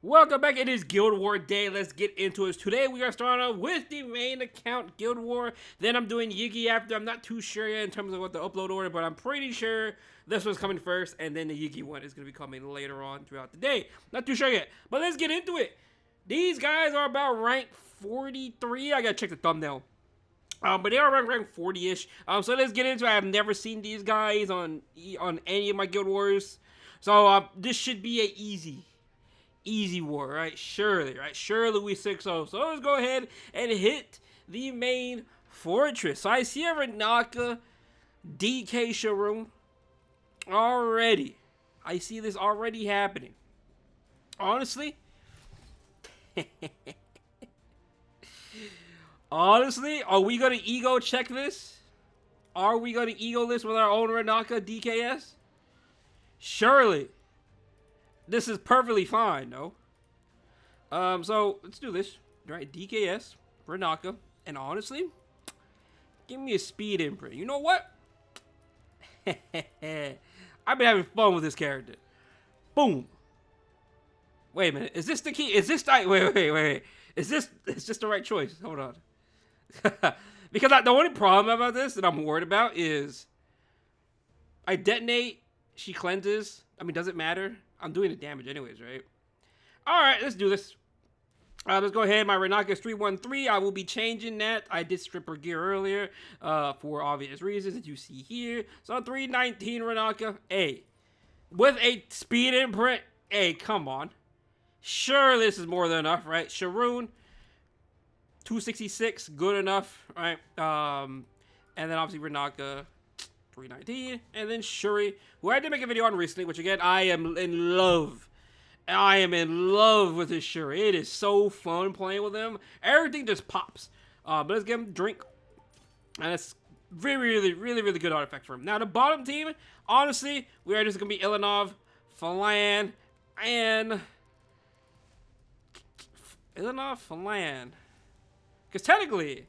Welcome back. It is Guild War Day. Let's get into it. Today we are starting off with the main account, Guild War. Then I'm doing Yugi after. I'm not too sure yet in terms of what the upload order, but I'm pretty sure this one's coming first, and then the Yugi one is going to be coming later on throughout the day. Not too sure yet, but let's get into it. These guys are about rank 43. I got to check the thumbnail. But they are rank 40-ish. So let's get into it. I've never seen these guys on any of my Guild Wars. So this should be a easy war, right? Surely, right? Surely we 6-0. So let's go ahead and hit the main fortress. So I see a Renaka DK showroom already. I see this already happening. Honestly, are we gonna ego check this? Are we gonna ego this with our own Renaka DKS? Surely. This is perfectly fine, no? So let's do this. Right, DKS, Renaka, and honestly, give me a speed imprint. You know what? I've been having fun with this character. Boom. Wait a minute. Is this the key? Is this the wait. Is this the right choice? Hold on. Because the only problem about this that I'm worried about is I detonate, she cleanses. I mean, does it matter? I'm doing the damage anyways, right? Alright, let's do this. Let's go ahead. My Renaka is 313. I will be changing that. I did strip her gear earlier for obvious reasons that you see here. So 319 Renaka. A. With a speed imprint. A, come on. Sure, this is more than enough, right? Sharoon, 266. Good enough, right? And then obviously Renaka, 319, and then Shuri, who I did make a video on recently, which again, I am in love. I am in love with this Shuri. It is so fun playing with him. Everything just pops. But let's give him a drink. And it's really good artifact for him. Now, the bottom team, honestly, we are just going to be Ilanov, Falan, and... Falan. Because technically,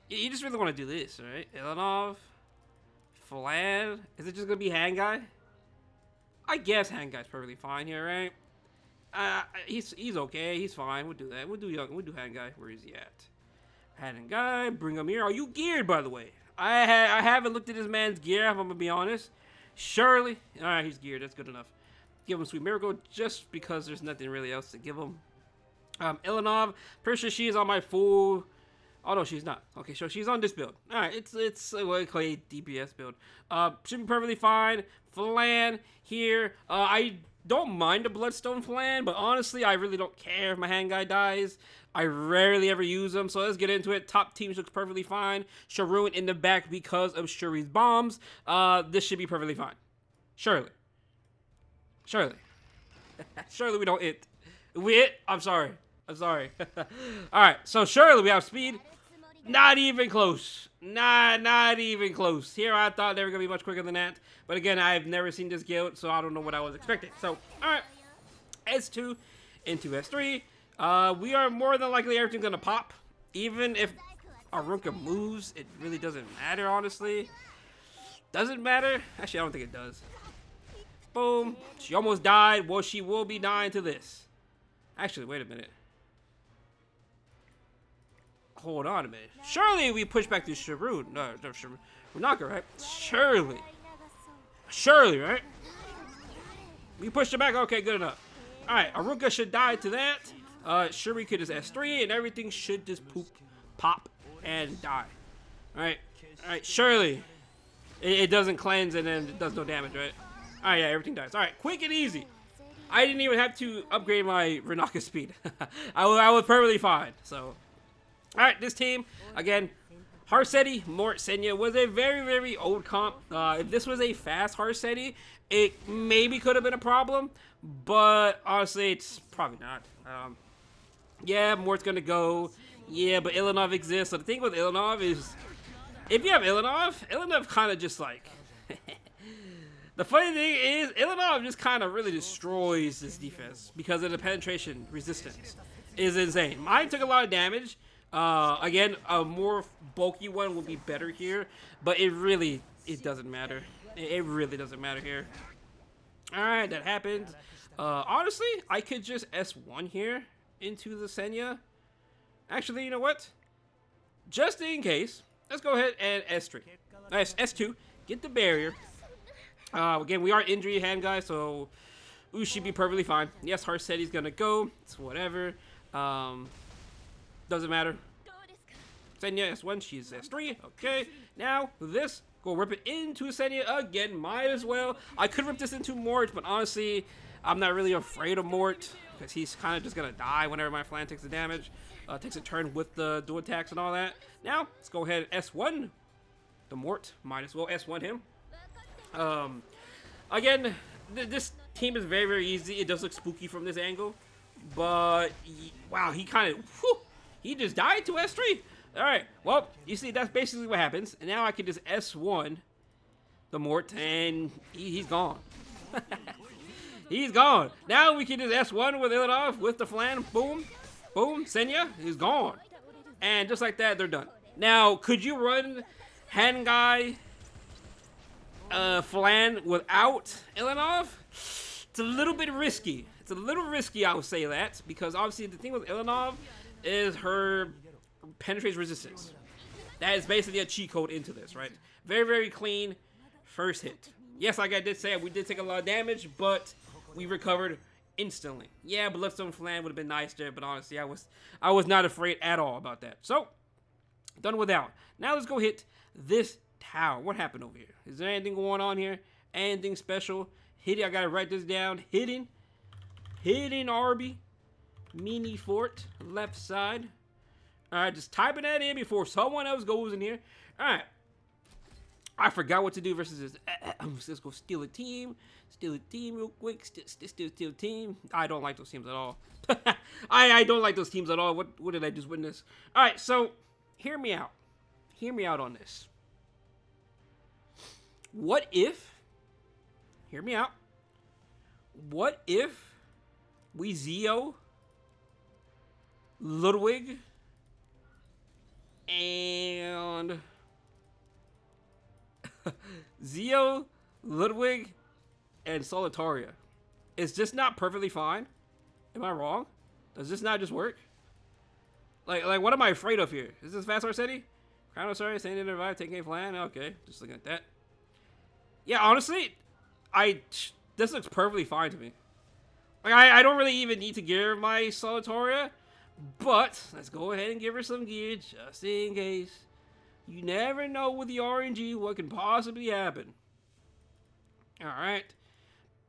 you just really want to do this, right? Ilanov, Falan. Is it just gonna be Hand Guy? I guess Hand Guy's perfectly fine here, right? He's okay. He's fine. We'll do that. We'll do Hand Guy. Where is he at? Hand Guy, bring him here. Are you geared, by the way? I haven't looked at this man's gear, if I'm gonna be honest. Surely, all right, he's geared. That's good enough. Give him Sweet Miracle just because there's nothing really else to give him. Ilanov, pretty sure she is on my full. Oh no, she's not. Okay, so she's on this build. All right, it's what I call a DPS build. Should be perfectly fine. Falan here. I don't mind a Bloodstone Falan, but honestly, I really don't care if my Hand Guy dies. I rarely ever use them, so let's get into it. Top team looks perfectly fine. Sharoon in the back because of Shuri's bombs. This should be perfectly fine. Surely. Surely we don't hit. If we hit, I'm sorry. All right, so surely we have speed. Not even close. Not even close. Here I thought they were gonna be much quicker than that, but again, I've never seen this guild, so I don't know what I was expecting. So, all right, S2 into S3. We are more than likely everything's gonna pop, even if Aruka moves. It really doesn't matter, honestly. Doesn't matter. Actually, I don't think it does. Boom. She almost died. Well, she will be dying to this. Actually, wait a minute. Hold on a minute. Surely we push back to Sharoon. No, Renaka, right? Surely, right? We pushed it back. Okay, good enough. All right, Aruka should die to that. Shuri could just S3, and everything should just pop, and die. All right, surely it doesn't cleanse, and then it does no damage, right? All right, yeah, everything dies. All right, quick and easy. I didn't even have to upgrade my Renaka speed. I was perfectly fine. So, all right, this team again, Harseti, Mort Senya was a very old comp. If this was a fast Harseti, it maybe could have been a problem, but honestly, it's probably not. Yeah, Mort's gonna go. Yeah, but Ilanov exists. So the thing with Ilanov is, if you have Ilanov kind of just like. The funny thing is, Ilanov just kind of really destroys this defense because of the penetration resistance is insane. Mine took a lot of damage. Again, a more bulky one will be better here, but it doesn't matter. It really doesn't matter here. All right, that happened. Honestly, I could just S1 here into the Senya. Actually, you know what? Just in case, let's go ahead and S3. Nice, S2. Get the barrier. Again, we are injury hand guys, so we should be perfectly fine. Yes, Harseti's gonna go. It's whatever. Doesn't matter. Senya S1, she's S3. Okay, now this, go rip it into Senya again. Might as well. I could rip this into Mort, but honestly, I'm not really afraid of Mort because he's kind of just gonna die whenever my Flan takes the damage. Takes a turn with the dual attacks and all that. Now, let's go ahead and S1 the Mort. Might as well S1 him. Again, this team is very, very easy. It does look spooky from this angle. But, wow, he kind of, he just died to S3. All right, well, you see, that's basically what happens. And now I can just S1 the Mort, and he's gone. He's gone. Now we can just S1 with Ilanov, with the Flan. Boom. Boom, Senya is gone. And just like that, they're done. Now, could you run Hangai Flan without Ilanov? It's a little bit risky. It's a little risky, I would say that, because obviously the thing with Ilanov is her penetrates resistance. That is basically a cheat code into this, right? Very, very clean first hit. Yes, like I did say, we did take a lot of damage, but we recovered instantly. Yeah, Bloodstone Flan would have been nice there, but honestly, I was not afraid at all about that. So, done with that one. Now let's go hit this tower. What happened over here? Is there anything going on here? Anything special? Hitting, I gotta write this down. Hidden Arby. Mini fort, left side. Alright, just typing that in before someone else goes in here. Alright. I forgot what to do versus this. Let's go steal a team. Steal a team real quick. Steal a team. I don't like those teams at all. I don't like those teams at all. What did I just witness? Alright, so hear me out. Hear me out on this. What if, hear me out. What if we Zio, Ludwig, and Zio, Ludwig, and Solitaria? Is this not perfectly fine? Am I wrong? Does this not just work? Like what am I afraid of here? Is this Fast City? Crown of Sorry, Saint Revive, taking a Flan? Okay, just looking at that. Yeah, honestly, this looks perfectly fine to me. Like, I don't really even need to gear my Solitaria, but let's go ahead and give her some gear just in case. You never know with the RNG what can possibly happen. Alright.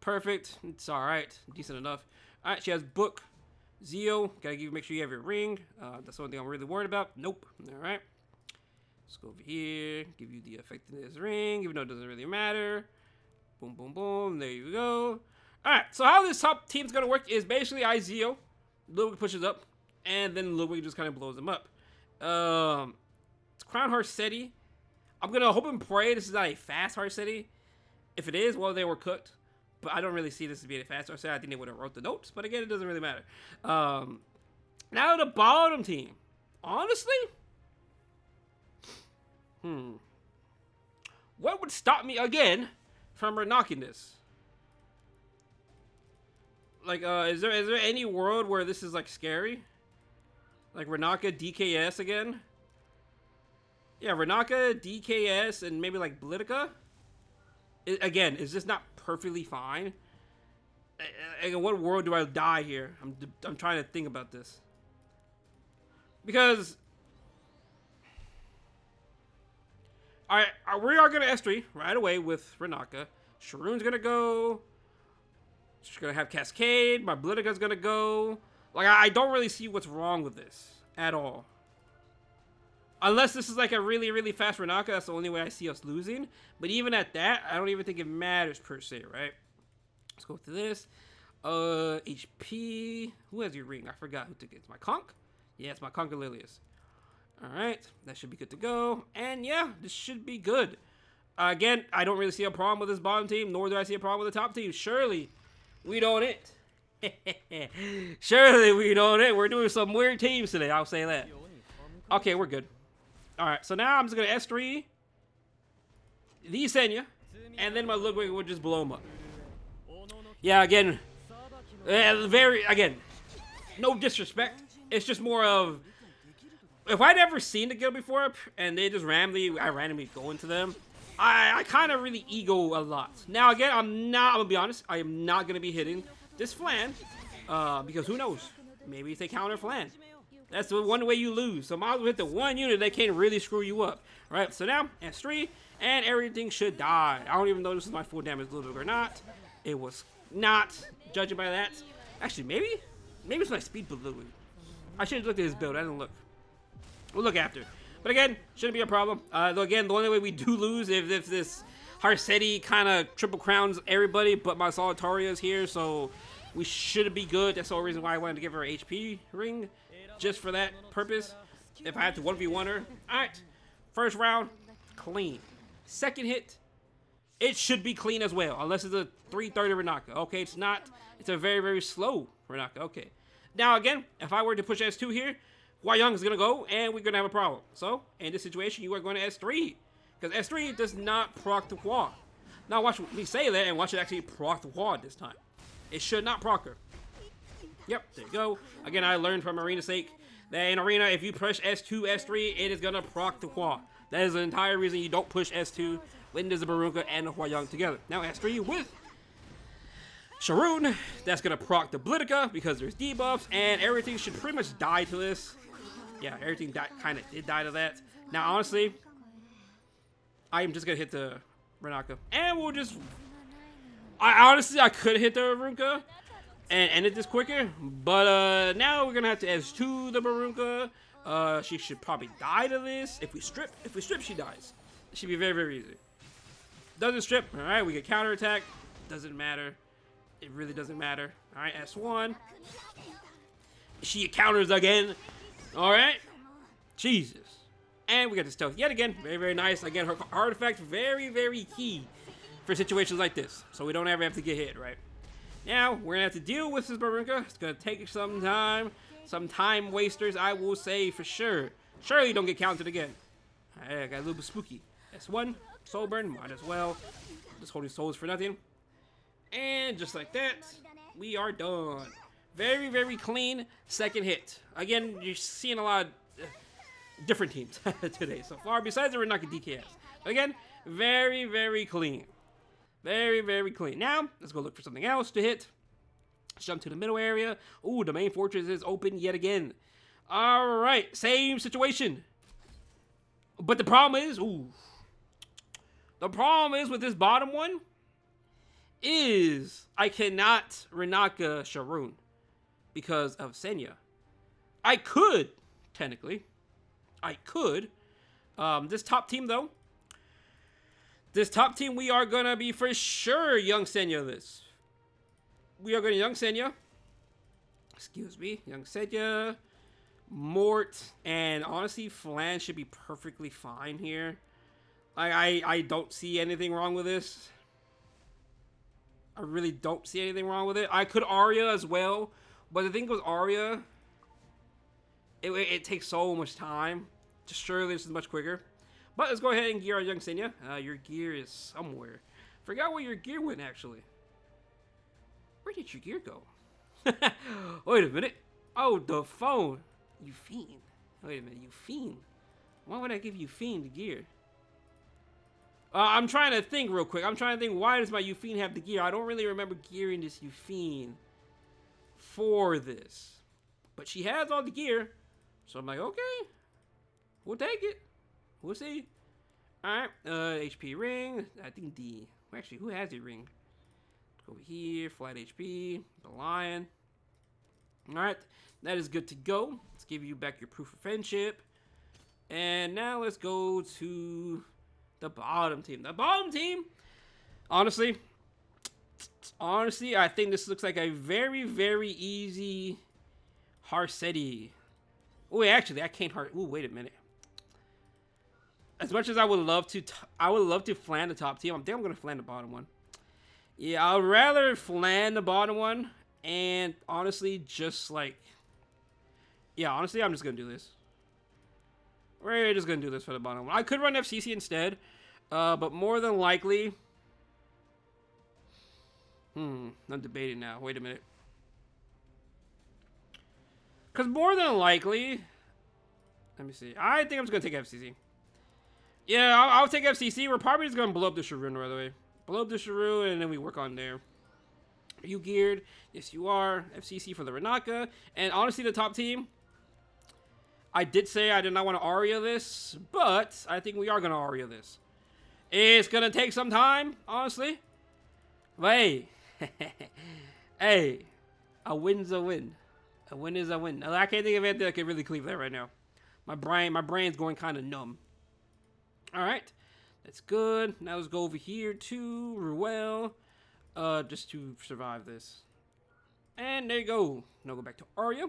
Perfect. It's alright. Decent enough. Alright, she has Book. Zio. Gotta make sure you have your ring. That's the only thing I'm really worried about. Nope. Alright. Let's go over here. Give you the effectiveness ring, even though it doesn't really matter. Boom, boom, boom. There you go. Alright, so how this top team's gonna work is basically I Zio. Ludwig pushes up, and then Ludwig just kind of blows them up. It's Crown Harseti. I'm gonna hope and pray this is not a fast Harseti. If it is, well, they were cooked. But I don't really see this as being a fast Harseti. I think they would have wrote the notes, but again, it doesn't really matter. Now the bottom team. Honestly? What would stop me again from knocking this? Like, is there any world where this is like scary? Like Renaka DKS again? Yeah, Renaka, DKS, and maybe like Blitica? Again, is this not perfectly fine? In what world do I die here? I'm trying to think about this. Because we are gonna S3 right away with Renaka. Sharoon's gonna go. She's gonna have Cascade. My Blitica's gonna go. Like, I don't really see what's wrong with this at all. Unless this is like a really, really fast Renaka, that's the only way I see us losing. But even at that, I don't even think it matters per se, right? Let's go through this. HP. Who has your ring? I forgot who took it. It's my Conk? Yeah, it's my Conk Lilius. Alright, that should be good to go. And yeah, this should be good. Again, I don't really see a problem with this bottom team, nor do I see a problem with the top team. Surely, we don't it. Surely we don't it. We're doing some weird teams today, I'll say that. Okay, we're good. Alright, so now I'm just going to S3 the Senya, and then my Ludwig would just blow him up. Yeah, again, Very, again, no disrespect. It's just more of, if I'd ever seen the guild before and they just randomly go into them, I kind of really ego a lot. Now again, I'm gonna be honest, I am not gonna be hitting this Flan, because who knows? Maybe if they counter Flan. That's the one way you lose. So might as well hit the one unit that can really screw you up. Alright, so now S3 and everything should die. I don't even know this is my full damage loop or not. It was not, judging by that. Actually, maybe it's my speed balloon. I should have looked at his build. I didn't look. We'll look after. But again, shouldn't be a problem. Though again, the only way we do lose is if this Harsetti kind of triple crowns everybody, but my Solitaria is here, so we should be good. That's the whole reason why I wanted to give her an HP ring, just for that purpose. If I had to 1v1 her. Alright, first round, clean. Second hit, it should be clean as well, unless it's a 330 Renaka. Okay, it's not. It's a very, very slow Renaka. Okay. Now again, if I were to push S2 here, Hua Young is going to go, and we're going to have a problem. So, in this situation, you are going to S3. Because S3 does not proc the Hua. Now watch me say that, and watch it actually proc the Hua this time. It should not proc her. Yep, there you go. Again, I learned from Arena's sake that in Arena, if you push S2, S3, it is going to proc the Hua. That is the entire reason you don't push S2 when there's a Barunka and a Hua Young together. Now S3 with Sharoon, that's going to proc the Blitica because there's debuffs, and everything should pretty much die to this. Yeah, everything kind of did die to that. Now, honestly, I am just going to hit the Renaka. And we'll just... I could hit the Barunka and end it this quicker. But now we're going to have to S2 the Barunka. She should probably die to this. If we strip, she dies. It should be very, very easy. Doesn't strip. All right, we get counterattack. Doesn't matter. It really doesn't matter. All right, S1. She counters again. All right. Jesus. And we got the stealth yet again. Very, very nice. Again, her artifact, very, very key for situations like this. So we don't ever have to get hit, right? Now, we're going to have to deal with this Barunka. It's going to take some time. Some time wasters, I will say for sure. Surely don't get counted again. I got a little bit spooky. S1. Soul burn. Might as well. Just holding souls for nothing. And just like that, we are done. Very, very clean second hit. Again, you're seeing a lot of different teams today so far, besides the Renaka DKS. Again, very, very clean. Very, very clean. Now, let's go look for something else to hit. Jump to the middle area. Ooh, the main fortress is open yet again. Alright, same situation. But the problem is, the problem is with this bottom one is I cannot Renaka Sharoon because of Senya. I could, technically. I could. This top team, though. This top team, we are going to be for sure Young Senya this. We are going to Young Senya. Excuse me. Young Senya. Mort. And honestly, Flan should be perfectly fine here. I don't see anything wrong with this. I really don't see anything wrong with it. I could Arya as well. But the thing with Arya, it takes so much time. Just surely this is much quicker. But let's go ahead and gear our Young Senya. Your gear is somewhere. Forgot where your gear went, actually. Where did your gear go? Wait a minute. Oh, the phone. You fiend. Wait a minute, you fiend. Why would I give you fiend the gear? I'm trying to think real quick. I'm trying to think, why does my Eufiend have the gear? I don't really remember gearing this Eufiend for this. But she has all the gear. So I'm like, okay. We'll take it. We'll see. Alright. HP ring. I think the... Actually, who has the ring? Let's go over here. Flat HP. The lion. Alright. That is good to go. Let's give you back your proof of friendship. And now let's go to... the bottom team. The bottom team, honestly, I think this looks like a very, very easy Harsetti. Oh, actually, I can't Oh, wait a minute. As much as I would love to flan the top team, I think I'm gonna flan the bottom one. Yeah, I'd rather flan the bottom one, and honestly, just like, yeah, honestly, I'm just gonna do this. We're just gonna do this for the bottom one. I could run FCC instead, but more than likely, I'm debating now. Wait a minute. Because more than likely, let me see. I think I'm just gonna take FCC. Yeah, I'll take FCC. We're probably just gonna blow up the Shrew right away. Blow up the Shrew, and then we work on there. Are you geared? Yes, you are. FCC for the Renaka. And honestly, the top team, I did say I did not want to Aria this, but I think we are gonna Aria this. It's gonna take some time, honestly. But hey, hey, a win's a win. A win is a win. I can't think of anything that can really cleave that right now. My brain's going kind of numb. All right, that's good. Now let's go over here to Ruel, just to survive this. And there you go. Now go back to Arya.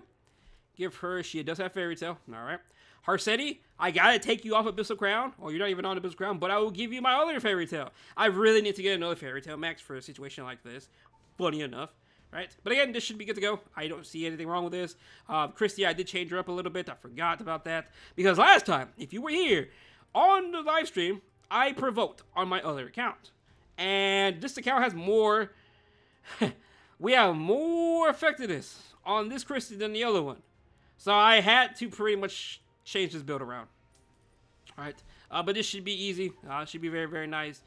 Give her. She does have Fairy Tail. All right. Harsetti, I gotta take you off Abyssal Crown. Or you're not even on Abyssal Crown, but I will give you my other Fairy Tail. I really need to get another Fairy Tail max for a situation like this. Funny enough. Right? But again, this should be good to go. I don't see anything wrong with this. Christy, I did change her up a little bit. I forgot about that. Because last time, if you were here on the live stream, I provoked on my other account. And this account has more... we have more effectiveness on this Christy than the other one. So I had to pretty much change this build around. Alright. But this should be easy. It should be very, very nice.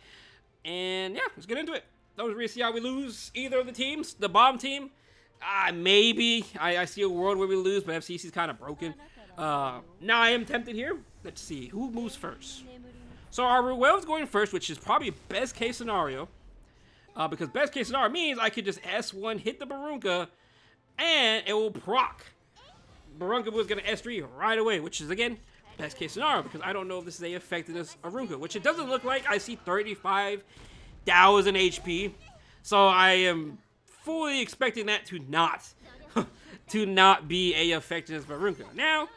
And yeah, let's get into it. That was really see how we lose either of the teams. The bottom team, maybe. I see a world where we lose, but FCC's kind of broken. Now I am tempted here. Let's see. Who moves first? So our Ruel's going first, which is probably best case scenario. Because best case scenario means I could just S1 hit the Barunka, and it will proc. Barunka was going to S3 right away, which is, again, best case scenario. Because I don't know if this is a effectiveness Arunka, which it doesn't look like. I see 35,000 HP. So I am fully expecting that to not be a effectiveness Barunka. Now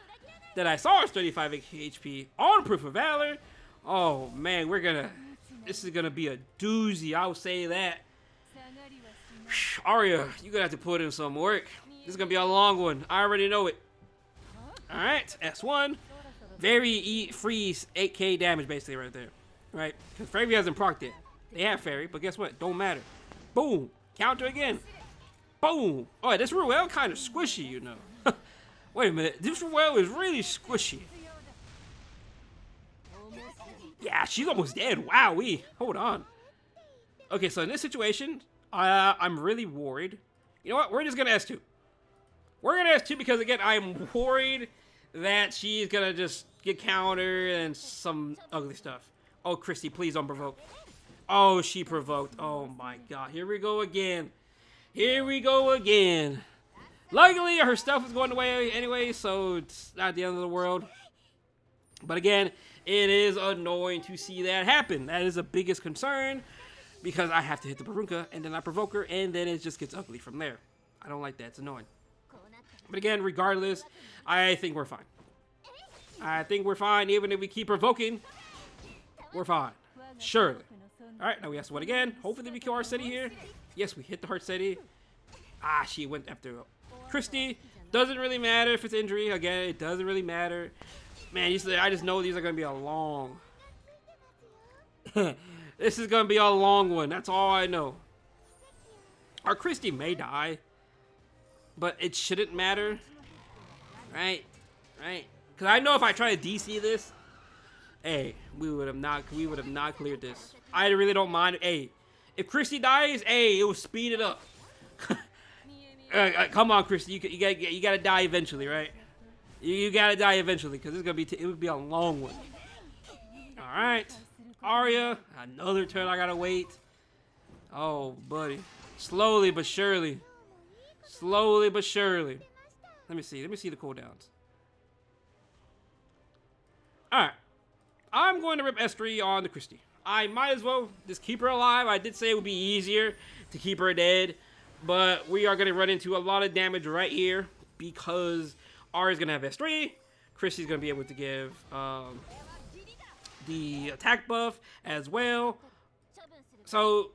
that I saw 35 HP on Proof of Valor, oh man, this is gonna be a doozy. I will say that. Arya, you're gonna have to put in some work. This is gonna be a long one. I already know it. Alright, S1. Very freeze 8k damage basically right there. Right? Because Fairy hasn't procced it. They have Fairy, but guess what? Don't matter. Boom. Counter again. Boom. Oh, this Ruel kind of squishy, you know. Wait a minute. This Ruel is really squishy. Yeah, she's almost dead. Wowee. Hold on. Okay, so in this situation, I'm really worried. You know what? We're just going to S2. We're going to S2 because, again, I'm worried that she's going to just get countered and some ugly stuff. Oh, Christy, please don't provoke. Oh, she provoked. Oh, my God. Here we go again. Here we go again. Luckily, her stuff is going away anyway, so it's not the end of the world. But again, it is annoying to see that happen. That is the biggest concern because I have to hit the Barunka and then I provoke her and then it just gets ugly from there. I don't like that. It's annoying. But again, regardless, I think we're fine. I think we're fine. Even if we keep provoking, we're fine. Surely. Alright, now we have to win again. Hopefully we kill our city here. Yes, we hit the heart city. Ah, she went after Christy. Doesn't really matter if it's injury. Again, it doesn't really matter. Man, I just know these are going to be a long... This is going to be a long one. That's all I know. Our Christy may die. But it shouldn't matter. Right? Right? Because I know if I try to DC this... Hey, we would have not cleared this. I really don't mind. Hey, if Christy dies, hey, it will speed it up. Come on, Christy, you gotta die eventually, right? You gotta die eventually, because it would be a long one. All right, Arya, another turn. I gotta wait. Oh, buddy, slowly but surely, slowly but surely. Let me see the cooldowns. All right. I'm going to rip S3 on the Christy. I might as well just keep her alive. I did say it would be easier to keep her dead. But we are going to run into a lot of damage right here. Because Arya's going to have S3. Christy's going to be able to give the attack buff as well. So,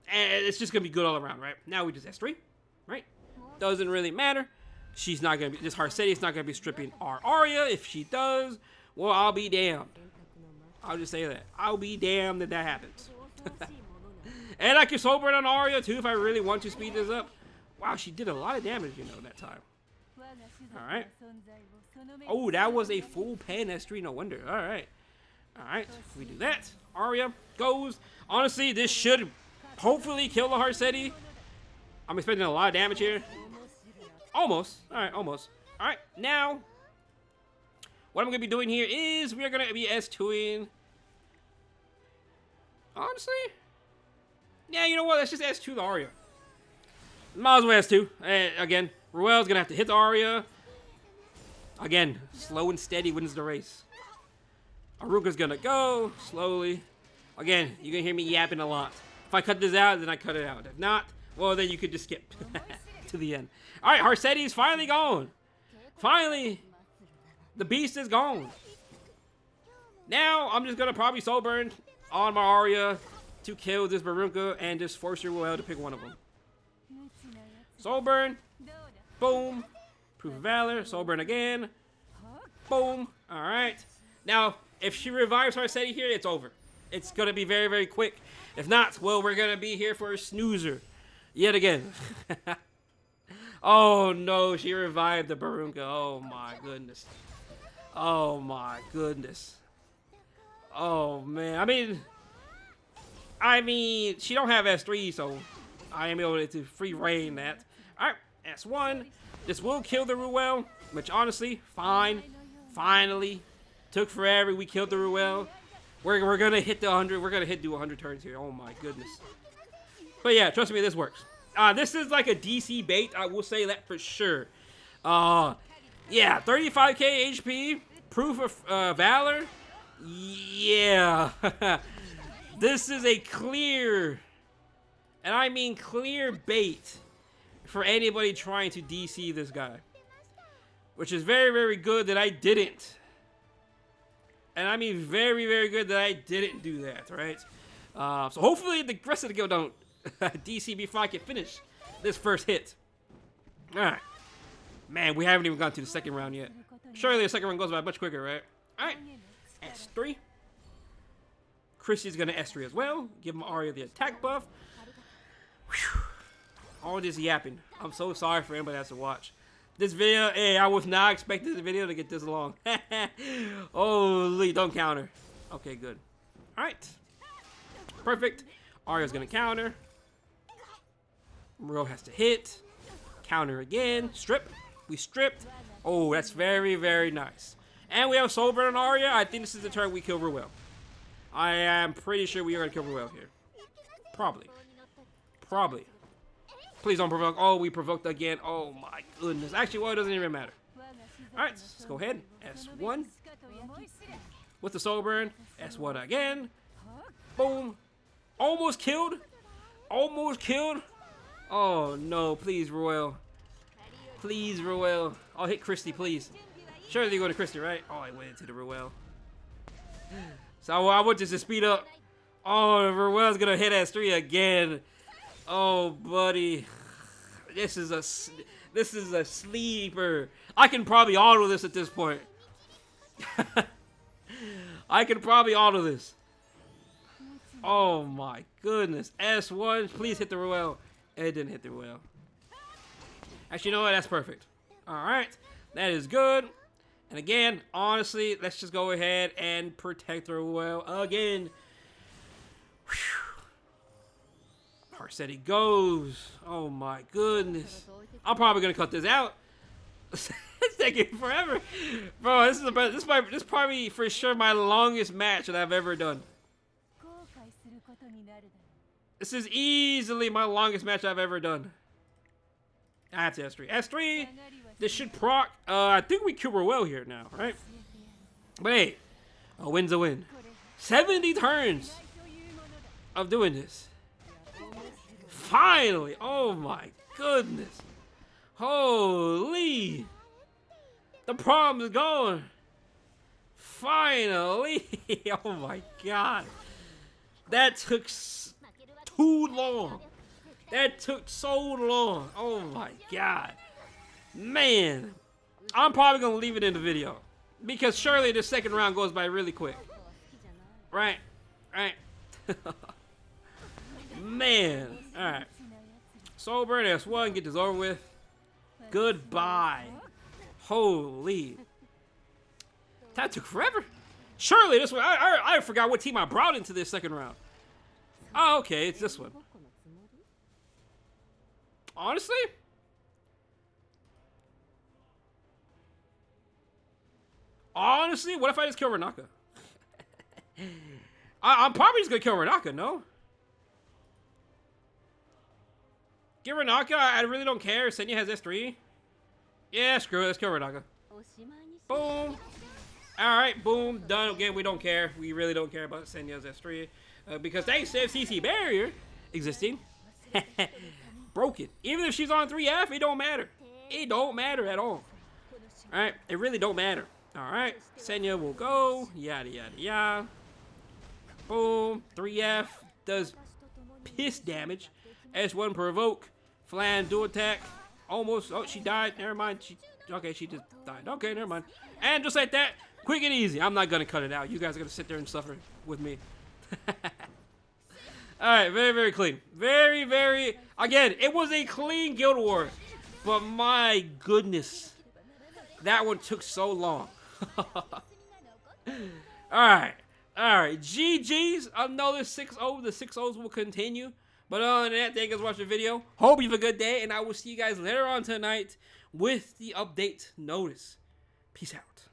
and it's just going to be good all around, right? Now we just S3, right? Doesn't really matter. She's not going to be, this Harsetti's not going to be stripping our Arya. If she does... Well, I'll be damned. I'll just say that. I'll be damned that happens. And I can sober it on Arya, too, if I really want to speed this up. Wow, she did a lot of damage, you know, that time. Alright. Oh, that was a full pan S3, no wonder. Alright. Alright, we do that. Arya goes. Honestly, this should hopefully kill the Harseti. I'm expecting a lot of damage here. Almost. Alright, almost. Alright, now, what I'm going to be doing here is we're going to be S2ing. Honestly? Yeah, you know what? Let's just S2 the Arya. Might as well S2. Again, Ruel's going to have to hit the Arya. Again, slow and steady wins the race. Aruka's going to go slowly. Again, you're going to hear me yapping a lot. If I cut this out, then I cut it out. If not, well, then you could just skip to the end. All right, Harseti's finally gone. Finally, the beast is gone. Now, I'm just going to probably soul burn on my Arya to kill this Barunka and just force your Ruel to pick one of them. Soul burn. Boom. Proof of Valor. Soul burn again. Boom. All right. Now, if she revives Harseti here, it's over. It's going to be very, very quick. If not, well, we're going to be here for a snoozer. Yet again. Oh, no. She revived the Barunka. Oh, my goodness. Oh, my goodness. Oh, man. I mean, she don't have S3, so I am able to free reign that. All right. S1. This will kill the Ruel, which honestly, fine. Finally. Took forever. We killed the Ruel. We're gonna hit the 100. We're gonna do 100 turns here. Oh my goodness. But yeah, trust me, this works. This is like a DC bait. I will say that for sure. Yeah, 35k HP. Proof of Valor. Yeah. This is a clear, and I mean clear bait for anybody trying to DC this guy. Which is very, very good that I didn't. And I mean very, very good that I didn't do that, right? So hopefully the rest of the guild don't DC before I can finish this first hit. Alright. Man, we haven't even gone to the second round yet. Surely the second round goes by much quicker, right? Alright. S3. Chrissy's gonna S3 as well. Give him Arya the attack buff. Whew. All this yapping. I'm so sorry for anybody that has to watch. This video, hey, I was not expecting this video to get this long. Holy, don't counter. Okay, good. Alright. Perfect. Arya's gonna counter. Muro has to hit. Counter again. Strip. We stripped. Oh, that's very, very nice. And we have Soul Burn on Arya. I think this is the turn we kill Ruel. I am pretty sure we are gonna kill Ruel here. Probably. Probably. Please don't provoke. Oh, we provoked again. Oh my goodness. Actually, well, it doesn't even matter. Alright, let's go ahead. S1. With the Soul Burn. S1 again. Boom. Almost killed. Almost killed. Oh no, please, Ruel. Please, Ruel. Oh, hit Christy, please. Surely you go to Christy, right? Oh, I went into the Ruel. So I want this to speed up. Oh, Ruel's gonna hit S3 again. Oh, buddy, this is a sleeper. I can probably auto this at this point. I can probably auto this. Oh my goodness. S1, please hit the Ruel. It didn't hit the Ruel. Actually, you know what? That's perfect. All right, that is good. And again, honestly, let's just go ahead and protect the Ruel again. Whew. Harseti goes. Oh my goodness. I'm probably gonna cut this out. It's taking forever. Bro, this is probably for sure my longest match that I've ever done. This is easily my longest match I've ever done. That's S3. S3, this should proc. I think we kill Ruel here now, right? But hey, a win's a win. 70 turns of doing this. Finally! Oh my goodness! Holy! The problem is gone! Finally! Oh my god! That took too long! That took so long! Oh my god! Man! I'm probably gonna leave it in the video. Because surely the second round goes by really quick. Right? Right? Man. Alright. Soul Burn S1, get this over with. Goodbye. Holy. That took forever. Surely this one. I forgot what team I brought into this second round. Oh, okay. It's this one. Honestly? Honestly, what if I just kill Renaka? I'm probably just gonna kill Renaka, no? Get Renaka, I really don't care. Senya has S3. Yeah, screw it, let's kill Renaka. Boom. Alright, boom, done. Again, we don't care. We really don't care about Senya's S3. Because thanks to CC barrier existing. Broken. Even if she's on 3F, it don't matter. It don't matter at all. Alright, it really don't matter. Alright, Senya will go. Yada, yada, yada. Boom. 3F. Does piss damage. S1 provoke. Flan, dual attack. Almost. Oh, she died. Never mind. Okay, she just died. Okay, never mind. And just like that, quick and easy. I'm not going to cut it out. You guys are going to sit there and suffer with me. Alright, very, very clean. Very, very... Again, it was a clean Guild War. But my goodness. That one took so long. Alright. Alright. GG's. Another 6-0. The 6-0s will continue. But other than that, thank you guys for watching the video. Hope you have a good day. And I will see you guys later on tonight with the update notice. Peace out.